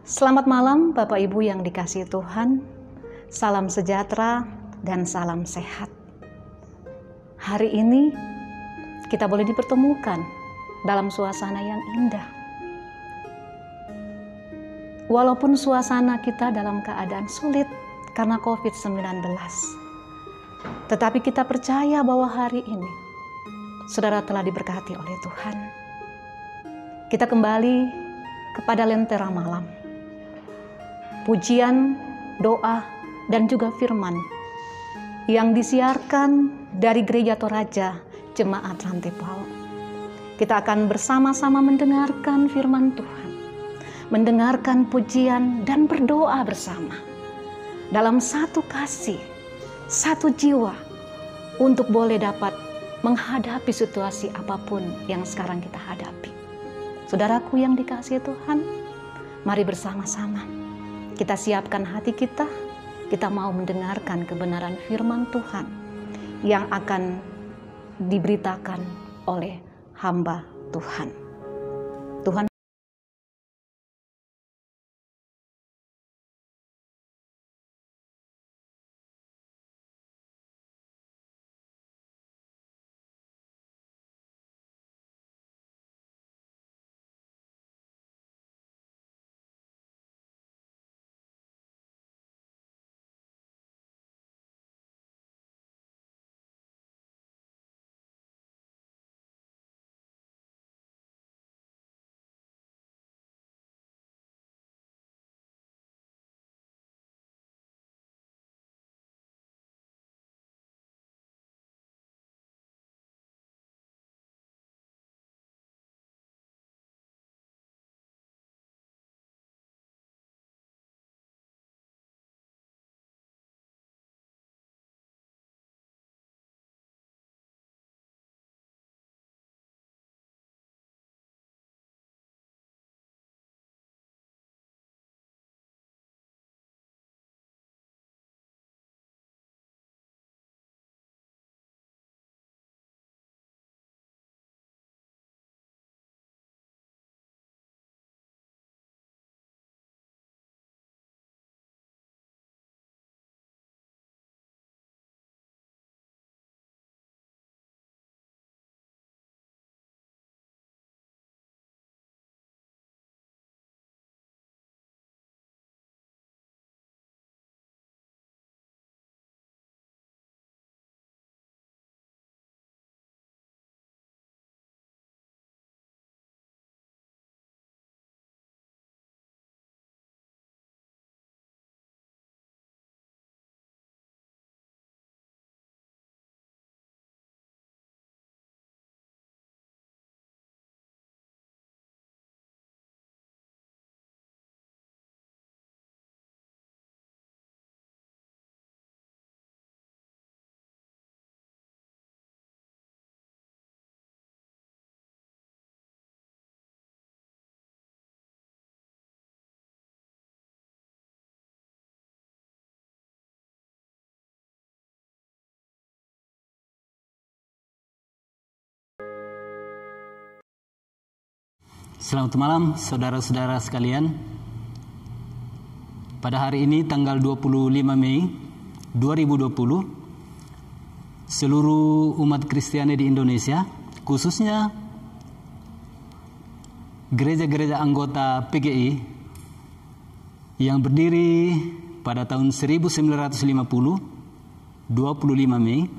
Selamat malam Bapak Ibu yang dikasihi Tuhan. Salam sejahtera dan salam sehat. Hari ini kita boleh dipertemukan dalam suasana yang indah. Walaupun suasana kita dalam keadaan sulit karena COVID-19, tetapi kita percaya bahwa hari ini saudara telah diberkati oleh Tuhan. Kita kembali kepada Lentera Malam. Pujian, doa, dan juga firman yang disiarkan dari Gereja Toraja Jemaat Rantepao. Kita akan bersama-sama mendengarkan firman Tuhan, mendengarkan pujian dan berdoa bersama dalam satu kasih, satu jiwa untuk boleh dapat menghadapi situasi apapun yang sekarang kita hadapi. Saudaraku yang dikasihi Tuhan, mari bersama-sama kita siapkan hati kita mau mendengarkan kebenaran firman Tuhan yang akan diberitakan oleh hamba Tuhan. Tuhan Selamat malam saudara-saudara sekalian. Pada hari ini tanggal 25 Mei 2020, seluruh umat Kristiani di Indonesia, khususnya gereja-gereja anggota PGI yang berdiri pada tahun 1950, 25 Mei,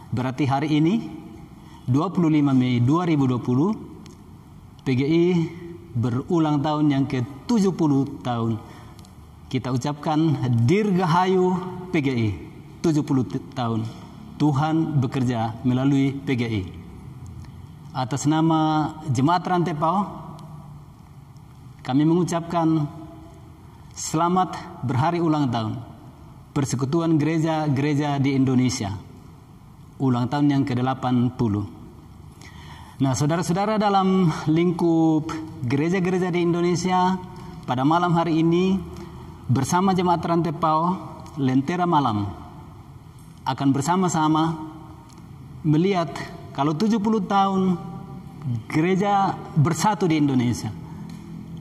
berarti hari ini 25 Mei 2020, PGI berulang tahun yang ke-70 tahun. Kita ucapkan Dirgahayu PGI, 70 tahun. Tuhan bekerja melalui PGI. Atas nama Jemaat Rantepao, kami mengucapkan selamat berhari ulang tahun Persekutuan Gereja-Gereja di Indonesia, ulang tahun yang ke-80. Nah, saudara-saudara, dalam lingkup gereja-gereja di Indonesia, pada malam hari ini bersama Jemaat Rantepao Lentera Malam akan bersama-sama melihat kalau 70 tahun gereja bersatu di Indonesia,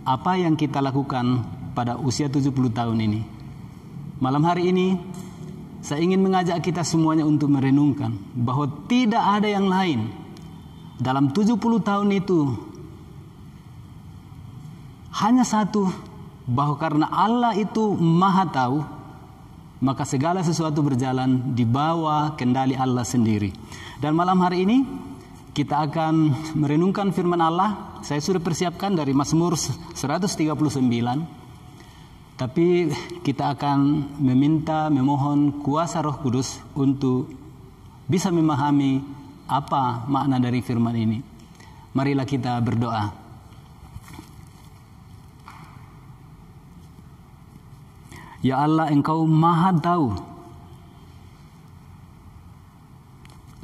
apa yang kita lakukan pada usia 70 tahun ini. Malam hari ini saya ingin mengajak kita semuanya untuk merenungkan bahwa tidak ada yang lain dalam 70 tahun itu, hanya satu, bahwa karena Allah itu Maha Tahu, maka segala sesuatu berjalan di bawah kendali Allah sendiri. Dan malam hari ini kita akan merenungkan firman Allah. Saya sudah persiapkan dari Mazmur 139. Tapi kita akan memohon kuasa Roh Kudus untuk bisa memahami apa makna dari firman ini. Marilah kita berdoa. Ya Allah, Engkau Maha Tahu,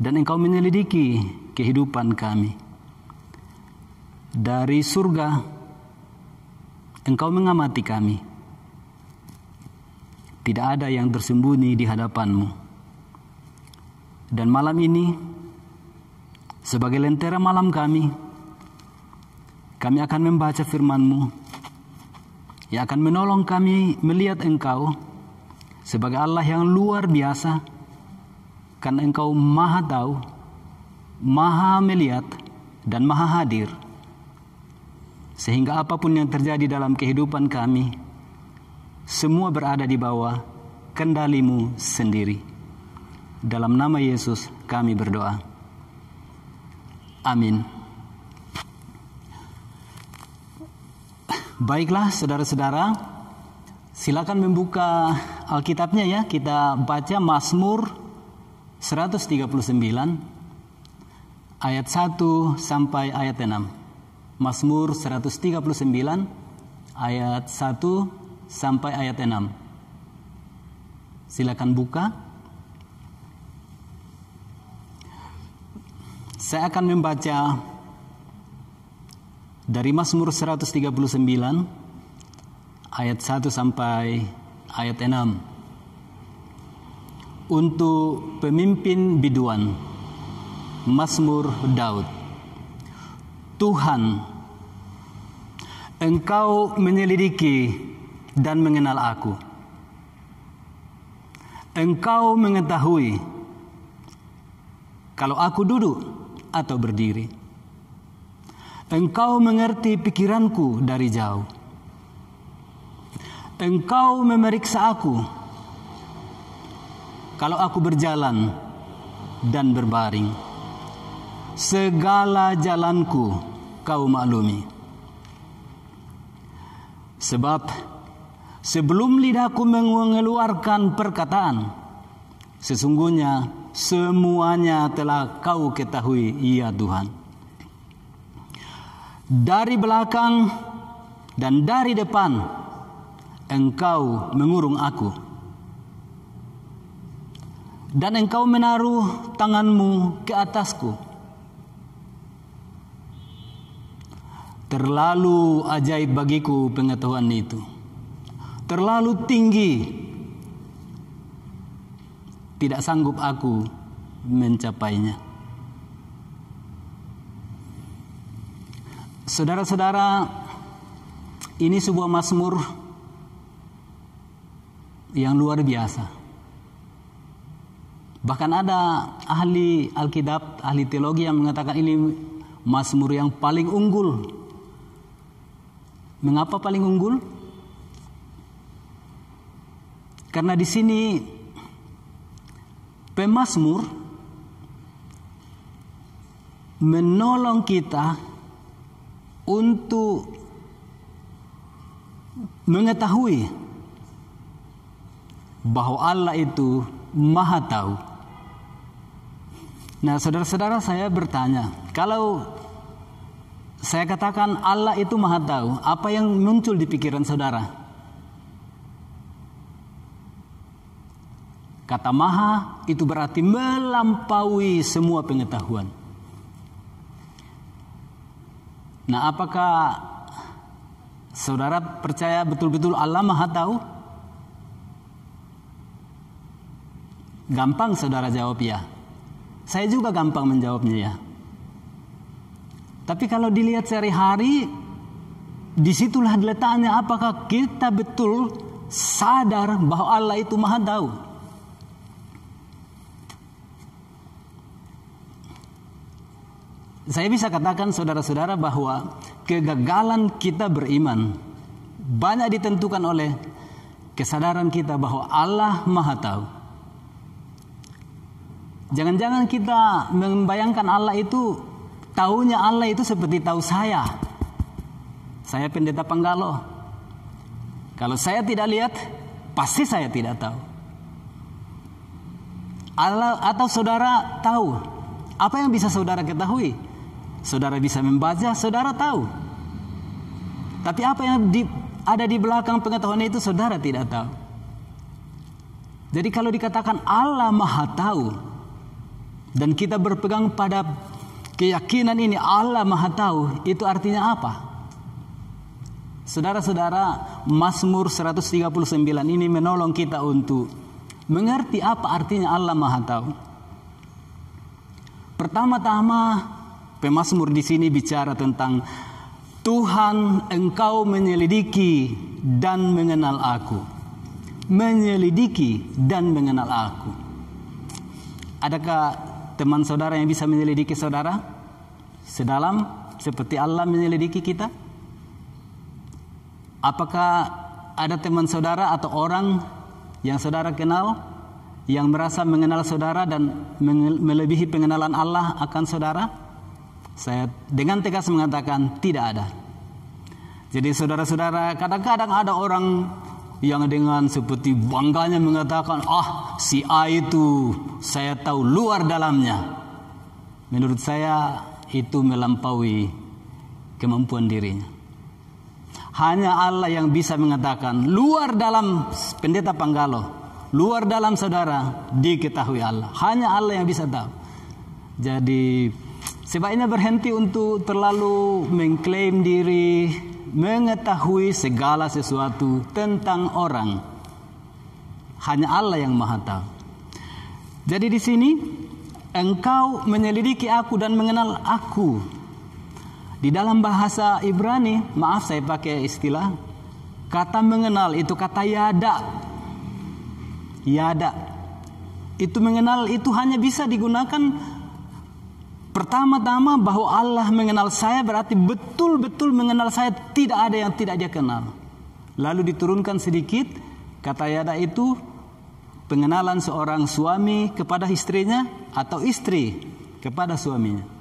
dan Engkau menyelidiki kehidupan kami. Dari surga Engkau mengamati kami. Tidak ada yang tersembunyi di hadapan-Mu. Dan malam ini, sebagai lentera malam kami akan membaca firman-Mu yang akan menolong kami melihat Engkau sebagai Allah yang luar biasa, karena Engkau Maha Tahu, Maha melihat, dan Maha hadir. Sehingga apapun yang terjadi dalam kehidupan kami, semua berada di bawah kendali-Mu sendiri. Dalam nama Yesus kami berdoa. Amin. Baiklah saudara-saudara, silakan membuka Alkitabnya ya. Kita baca Mazmur 139 ayat 1 sampai ayat 6. Mazmur 139 ayat 1 sampai ayat 6. Silakan buka. Saya akan membaca dari Mazmur 139 ayat 1 sampai ayat 6. Untuk pemimpin biduan, Mazmur Daud. Tuhan, Engkau menyelidiki dan mengenal aku. Engkau mengetahui kalau aku duduk atau berdiri. Engkau mengerti pikiranku dari jauh. Engkau memeriksa aku kalau aku berjalan dan berbaring. Segala jalanku Kau maklumi. Sebab sebelum lidahku mengeluarkan perkataan, sesungguhnya semuanya telah Kau ketahui, ya Tuhan. Dari belakang dan dari depan Engkau mengurung aku, dan Engkau menaruh tangan-Mu ke atasku. Terlalu ajaib bagiku pengetahuan itu, terlalu tinggi, tidak sanggup aku mencapainya. Saudara-saudara, ini sebuah mazmur yang luar biasa. Bahkan ada ahli Alkitab, ahli teologi yang mengatakan ini mazmur yang paling unggul. Mengapa paling unggul? Karena di sini pemazmur menolong kita untuk mengetahui bahwa Allah itu Maha Tahu. Nah, saudara-saudara, saya bertanya, kalau saya katakan Allah itu Maha Tahu, apa yang muncul di pikiran saudara? Kata Maha itu berarti melampaui semua pengetahuan. Nah, apakah saudara percaya betul-betul Allah Maha Tahu? Gampang saudara jawab ya. Saya juga gampang menjawabnya ya. Tapi kalau dilihat sehari-hari, disitulah letaknya apakah kita betul sadar bahwa Allah itu Maha Tahu. Saya bisa katakan saudara-saudara bahwa kegagalan kita beriman banyak ditentukan oleh kesadaran kita bahwa Allah Maha Tahu. Jangan-jangan kita membayangkan Allah itu, taunya Allah itu seperti tahu saya. Saya pendeta Panggalo. Kalau saya tidak lihat, pasti saya tidak tahu. Allah atau saudara tahu. Apa yang bisa saudara ketahui? Saudara bisa membaca, saudara tahu. Tapi apa yang ada di belakang pengetahuan itu saudara tidak tahu. Jadi kalau dikatakan Allah Maha Tahu dan kita berpegang pada keyakinan ini Allah Maha Tahu, itu artinya apa? Saudara-saudara, Mazmur 139 ini menolong kita untuk mengerti apa artinya Allah Maha Tahu. Pertama-tama pemazmur di sini bicara tentang Tuhan, Engkau menyelidiki dan mengenal aku. Menyelidiki dan mengenal aku. Adakah teman saudara yang bisa menyelidiki saudara? Sedalam seperti Allah menyelidiki kita? Apakah ada teman saudara atau orang yang saudara kenal yang merasa mengenal saudara dan melebihi pengenalan Allah akan saudara? Saya dengan tegas mengatakan tidak ada. Jadi saudara-saudara, kadang-kadang ada orang yang dengan seperti bangganya mengatakan, si A itu saya tahu luar dalamnya. Menurut saya itu melampaui kemampuan dirinya. Hanya Allah yang bisa mengatakan luar dalam pendeta Panggalo, luar dalam saudara diketahui Allah. Hanya Allah yang bisa tahu. Jadi sebaiknya berhenti untuk terlalu mengklaim diri, mengetahui segala sesuatu tentang orang. Hanya Allah yang Maha Tahu. Jadi di sini, Engkau menyelidiki aku dan mengenal aku. Di dalam bahasa Ibrani, maaf saya pakai istilah, kata mengenal itu kata yada. Yada. Itu mengenal itu hanya bisa digunakan pertama-tama bahwa Allah mengenal saya berarti betul-betul mengenal saya, tidak ada yang tidak dia kenal. Lalu diturunkan sedikit, kata yada itu pengenalan seorang suami kepada istrinya atau istri kepada suaminya.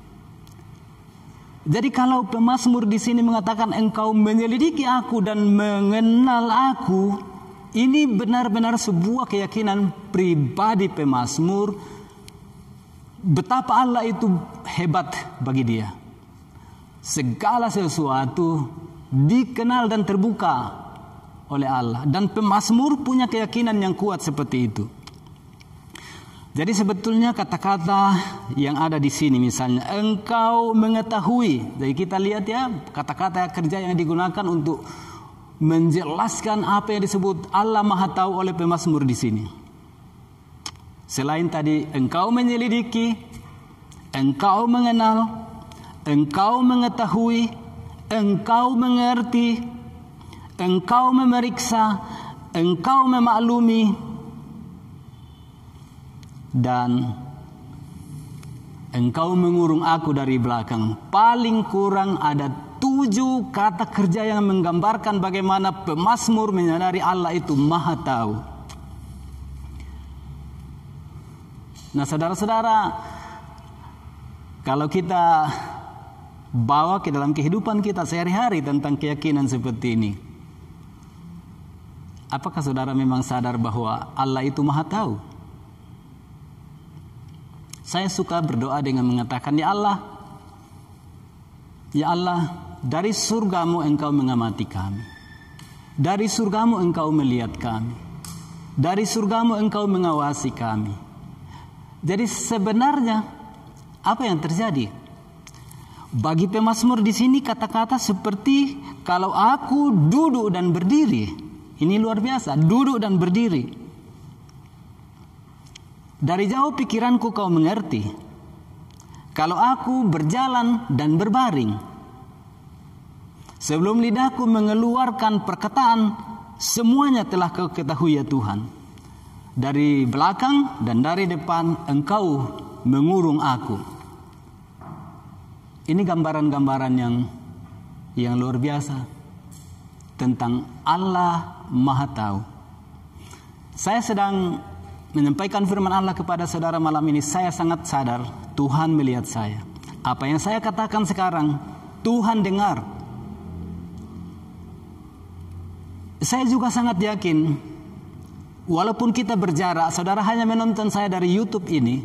Jadi kalau pemazmur di sini mengatakan Engkau menyelidiki aku dan mengenal aku, ini benar-benar sebuah keyakinan pribadi pemazmur. Betapa Allah itu hebat bagi dia. Segala sesuatu dikenal dan terbuka oleh Allah. Dan pemazmur punya keyakinan yang kuat seperti itu. Jadi sebetulnya kata-kata yang ada di sini misalnya Engkau mengetahui. Jadi kita lihat ya kata-kata kerja yang digunakan untuk menjelaskan apa yang disebut Allah Maha Tahu oleh pemazmur di sini. Selain tadi Engkau menyelidiki, Engkau mengenal, Engkau mengetahui, Engkau mengerti, Engkau memeriksa, Engkau memaklumi, dan Engkau mengurung aku dari belakang. Paling kurang ada 7 kata kerja yang menggambarkan bagaimana pemazmur menyadari Allah itu Maha Tahu. Nah saudara-saudara, kalau kita bawa ke dalam kehidupan kita sehari-hari tentang keyakinan seperti ini, apakah saudara memang sadar bahwa Allah itu Maha Tahu? Saya suka berdoa dengan mengatakan, Ya Allah, dari surgamu Engkau mengamati kami. Dari surgamu Engkau melihat kami. Dari surgamu Engkau mengawasi kami. Jadi sebenarnya apa yang terjadi? Bagi pemazmur di sini kata-kata seperti kalau aku duduk dan berdiri. Ini luar biasa, duduk dan berdiri. Dari jauh pikiranku kau mengerti. Kalau aku berjalan dan berbaring. Sebelum lidahku mengeluarkan perkataan, semuanya telah kau ketahui ya Tuhan. Dari belakang dan dari depan engkau mengurung aku. Ini gambaran-gambaran yang luar biasa tentang Allah Maha Tahu. Saya sedang menyampaikan firman Allah kepada saudara malam ini. Saya sangat sadar Tuhan melihat saya. Apa yang saya katakan sekarang Tuhan dengar. Saya juga sangat yakin, walaupun kita berjarak, saudara hanya menonton saya dari YouTube ini,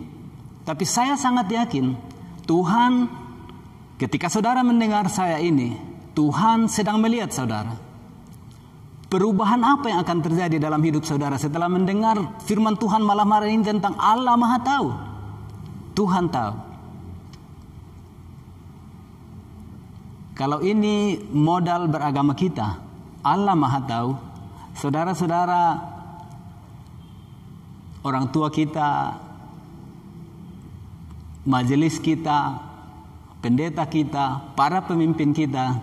tapi saya sangat yakin Tuhan, ketika saudara mendengar saya ini, Tuhan sedang melihat saudara. Perubahan apa yang akan terjadi dalam hidup saudara setelah mendengar firman Tuhan malam hari ini tentang Allah Maha Tahu? Tuhan tahu. Kalau ini modal beragama kita, Allah Maha Tahu, saudara-saudara, orang tua kita, majelis kita, pendeta kita, para pemimpin kita,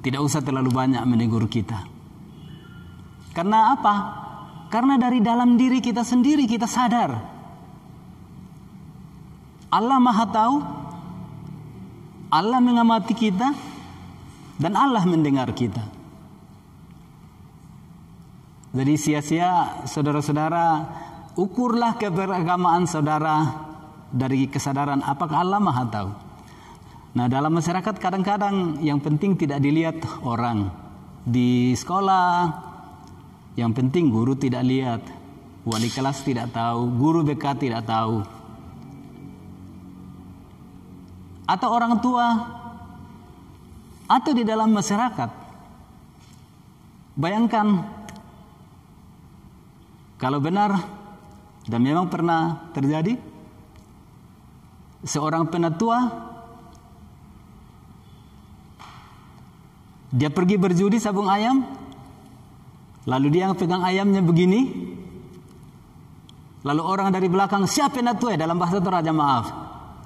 tidak usah terlalu banyak menegur kita. Karena apa? Karena dari dalam diri kita sendiri kita sadar Allah Maha Tahu, Allah mengamati kita, dan Allah mendengar kita. Jadi sia-sia saudara-saudara, ukurlah keberagamaan saudara dari kesadaran apakah Allah Maha Tahu. Nah, dalam masyarakat kadang-kadang yang penting tidak dilihat orang. Di sekolah yang penting guru tidak lihat, wali kelas tidak tahu, guru BK tidak tahu, atau orang tua, atau di dalam masyarakat. Bayangkan kalau benar dan memang pernah terjadi, seorang penatua dia pergi berjudi sabung ayam, lalu dia pegang ayamnya begini, lalu orang dari belakang, siapa penatua? Dalam bahasa Toraja, maaf,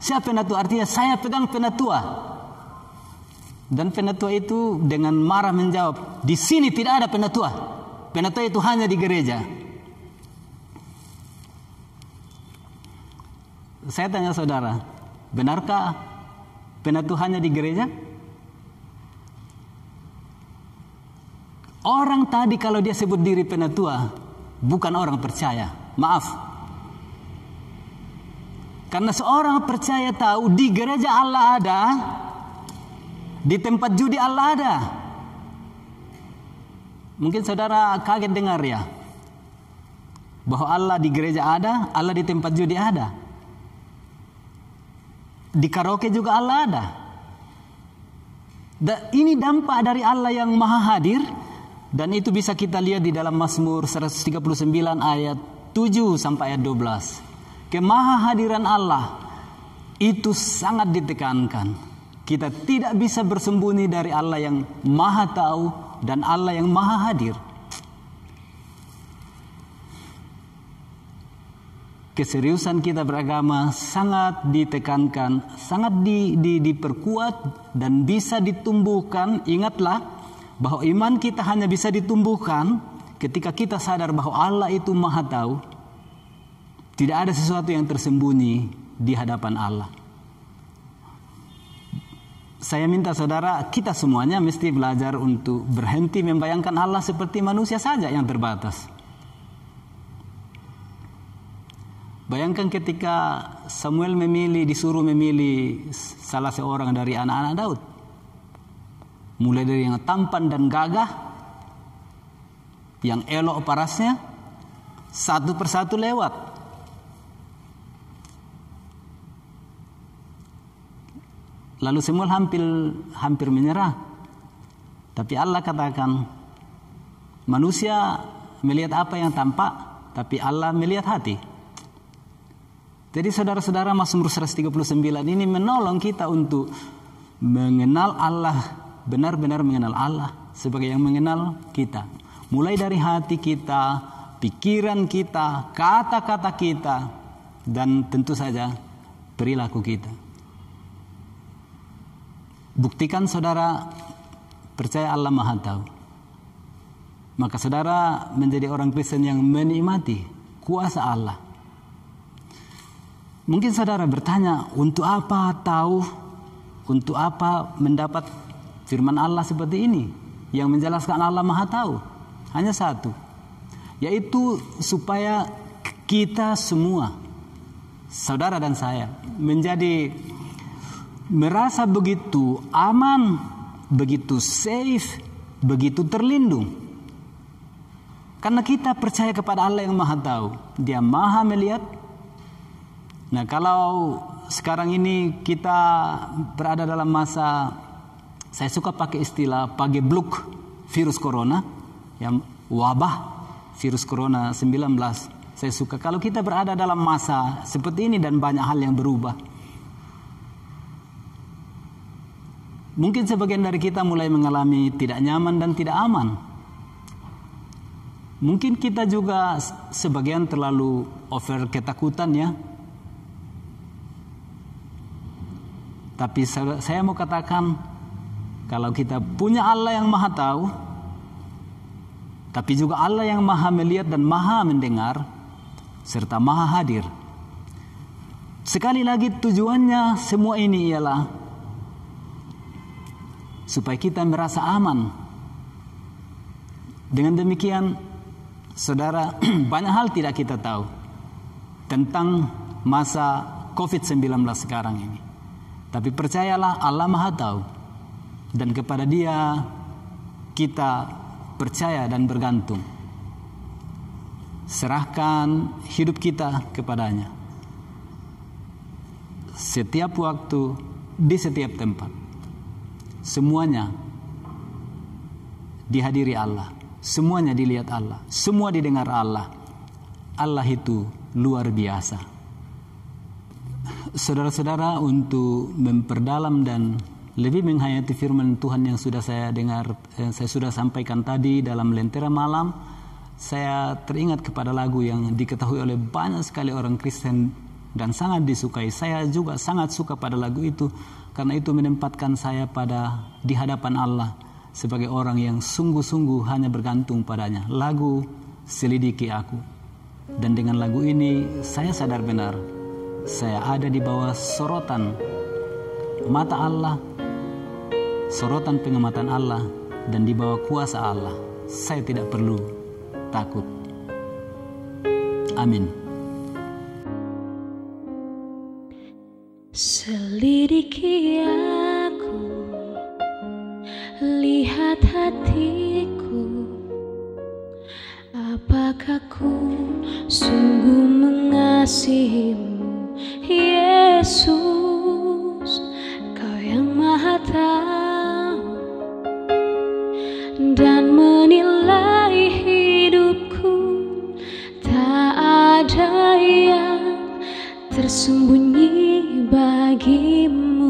siapa penatua? Artinya saya pegang penatua. Dan penatua itu dengan marah menjawab, di sini tidak ada penatua. Penatua itu hanya di gereja. Saya tanya saudara, benarkah penatua hanya di gereja? Orang tadi kalau dia sebut diri penatua, bukan orang percaya. Maaf. Karena seorang percaya tahu di gereja Allah ada, di tempat judi Allah ada. Mungkin saudara kaget dengar ya, bahwa Allah di gereja ada, Allah di tempat judi ada. Di karaoke juga Allah ada. Ini dampak dari Allah yang maha hadir. Dan itu bisa kita lihat di dalam Mazmur 139 ayat 7 sampai ayat 12. Kemahahadiran Allah itu sangat ditekankan. Kita tidak bisa bersembunyi dari Allah yang maha tahu dan Allah yang maha hadir. Keseriusan kita beragama sangat ditekankan, sangat diperkuat dan bisa ditumbuhkan. Ingatlah bahwa iman kita hanya bisa ditumbuhkan ketika kita sadar bahwa Allah itu maha tahu. Tidak ada sesuatu yang tersembunyi di hadapan Allah. Saya minta saudara, kita semuanya mesti belajar untuk berhenti membayangkan Allah seperti manusia saja yang terbatas. Bayangkan ketika Samuel disuruh memilih salah seorang dari anak-anak Daud. Mulai dari yang tampan dan gagah, yang elok parasnya, satu persatu lewat. Lalu Samuel hampir menyerah. Tapi Allah katakan, manusia melihat apa yang tampak, tapi Allah melihat hati. Jadi saudara-saudara, Mazmur 139 ini menolong kita untuk mengenal Allah, benar-benar mengenal Allah sebagai yang mengenal kita. Mulai dari hati kita, pikiran kita, kata-kata kita, dan tentu saja perilaku kita. buktikan saudara percaya Allah Maha Tahu. Maka saudara menjadi orang Kristen yang menikmati kuasa Allah. Mungkin saudara bertanya, untuk apa tahu? Untuk apa mendapat firman Allah seperti ini yang menjelaskan Allah Maha Tahu? Hanya satu, yaitu supaya kita semua, saudara dan saya, menjadi merasa begitu aman, begitu safe, begitu terlindung. Karena kita percaya kepada Allah yang Maha Tahu. Dia Maha melihat. Nah, kalau sekarang ini kita berada dalam masa, saya suka pakai istilah pagebluk virus corona, yang wabah virus corona 19. Saya suka kalau kita berada dalam masa seperti ini dan banyak hal yang berubah. Mungkin sebagian dari kita mulai mengalami tidak nyaman dan tidak aman. Mungkin kita juga sebagian terlalu over ketakutan ya. Tapi saya mau katakan, kalau kita punya Allah yang Maha Tahu, tapi juga Allah yang Maha melihat dan Maha mendengar, serta Maha hadir. Sekali lagi tujuannya semua ini ialah supaya kita merasa aman. Dengan demikian, saudara, banyak hal tidak kita tahu tentang masa COVID-19 sekarang ini. Tapi percayalah Allah Maha Tahu. Dan kepada Dia kita percaya dan bergantung. Serahkan hidup kita kepadanya. Setiap waktu, di setiap tempat. Semuanya dihadiri Allah. Semuanya dilihat Allah. Semua didengar Allah. Allah itu luar biasa. Saudara-saudara, untuk memperdalam dan lebih menghayati firman Tuhan yang sudah saya dengar, saya sudah sampaikan tadi dalam Lentera Malam, saya teringat kepada lagu yang diketahui oleh banyak sekali orang Kristen dan sangat disukai. Saya juga sangat suka pada lagu itu, karena itu menempatkan saya di hadapan Allah sebagai orang yang sungguh-sungguh hanya bergantung padanya. Lagu Selidiki Aku. Dan dengan lagu ini saya sadar benar, saya ada di bawah sorotan mata Allah, sorotan pengamatan Allah, dan di bawah kuasa Allah. Saya tidak perlu takut. Amin. Selidiki aku, lihat hatiku, apakah ku sungguh mengasihimu, Yesus, Kau yang Maha Tahu dan menilai hidupku. Tak ada yang tersembunyi bagimu.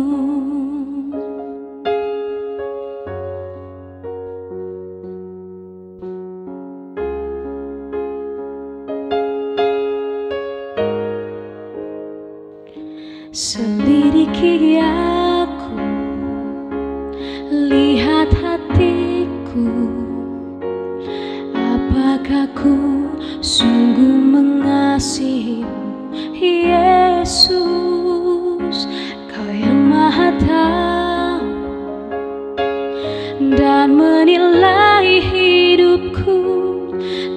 Selidiki aku, lihat hatiku, apakah ku sungguh mengasihimu, Yesus, Kau yang Maha Tahu dan menilai hidupku.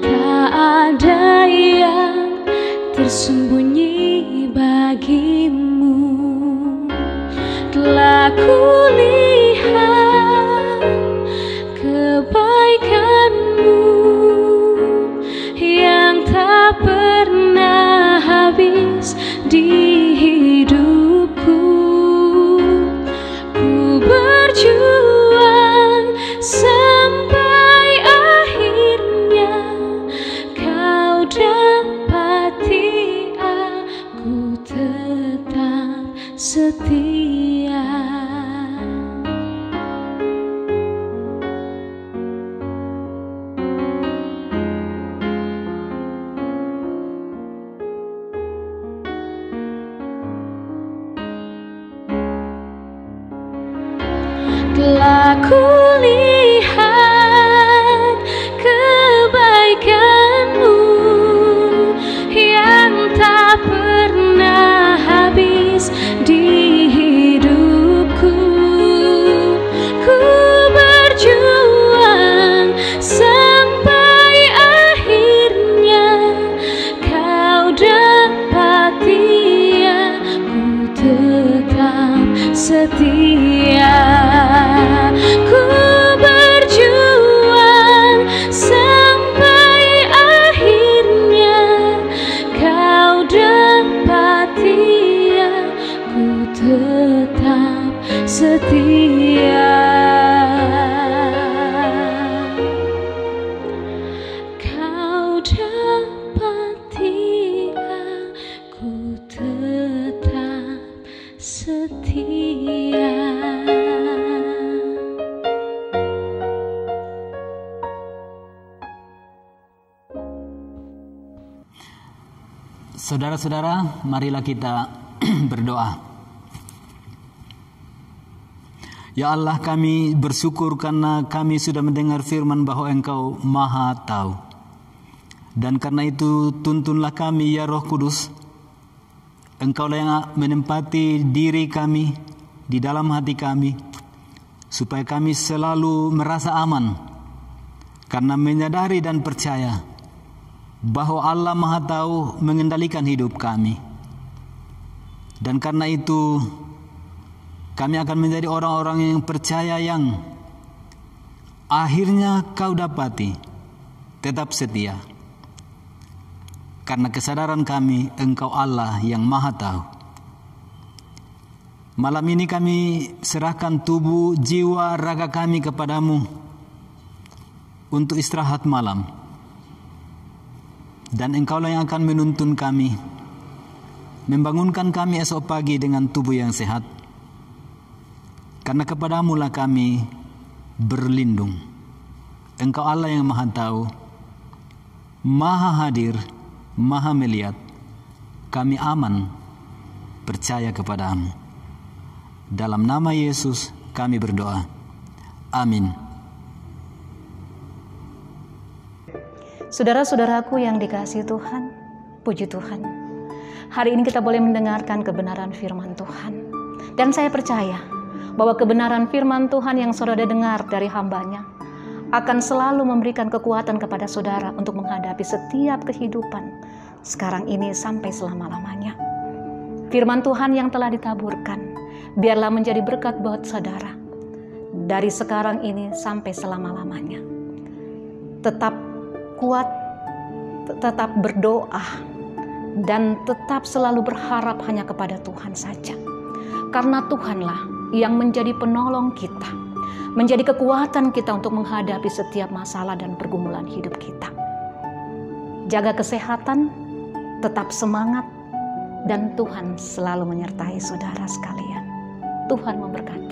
Tak ada yang tersembunyi bagimu. Telah kulihat kebaikan-Mu yang tak pernah habis di hidupku. Ku berjuang sampai akhirnya Kau dapati aku tetap setia. kulihat kebaikan-Mu yang tak pernah habis di hidupku. Ku berjuang sampai akhirnya Kau dapati aku tetap setia. Ku berjuang sampai akhirnya Kau dapati aku tetap setia. Kau dapati aku tetap setia. Saudara-saudara, marilah kita berdoa. Ya Allah, kami bersyukur karena kami sudah mendengar firman bahwa Engkau Maha Tahu. Dan karena itu tuntunlah kami ya Roh Kudus. Engkaulah yang menempati diri kami di dalam hati kami, supaya kami selalu merasa aman karena menyadari dan percaya bahwa Allah Maha Tahu mengendalikan hidup kami. Dan karena itu kami akan menjadi orang-orang yang percaya, yang akhirnya Kau dapati tetap setia. Karena kesadaran kami Engkau Allah yang Maha Tahu. Malam ini kami serahkan tubuh, jiwa, raga kami kepadamu untuk istirahat malam. Dan Engkaulah yang akan menuntun kami, membangunkan kami esok pagi dengan tubuh yang sehat. Karena kepadamu-lah kami berlindung. Engkau Allah yang Maha Tahu, Maha Hadir, Maha Melihat. Kami aman percaya kepadamu. Dalam nama Yesus kami berdoa. Amin. Saudara-saudaraku yang dikasihi Tuhan, puji Tuhan. Hari ini kita boleh mendengarkan kebenaran firman Tuhan. Dan saya percaya bahwa kebenaran firman Tuhan yang saudara dengar dari hamba-Nya akan selalu memberikan kekuatan kepada saudara untuk menghadapi setiap kehidupan sekarang ini sampai selama-lamanya. Firman Tuhan yang telah ditaburkan biarlah menjadi berkat buat saudara dari sekarang ini sampai selama-lamanya. Tetap kuat, tetap berdoa, dan tetap selalu berharap hanya kepada Tuhan saja. Karena Tuhanlah yang menjadi penolong kita, menjadi kekuatan kita untuk menghadapi setiap masalah dan pergumulan hidup kita. Jaga kesehatan, tetap semangat, dan Tuhan selalu menyertai saudara sekalian. Tuhan memberkati.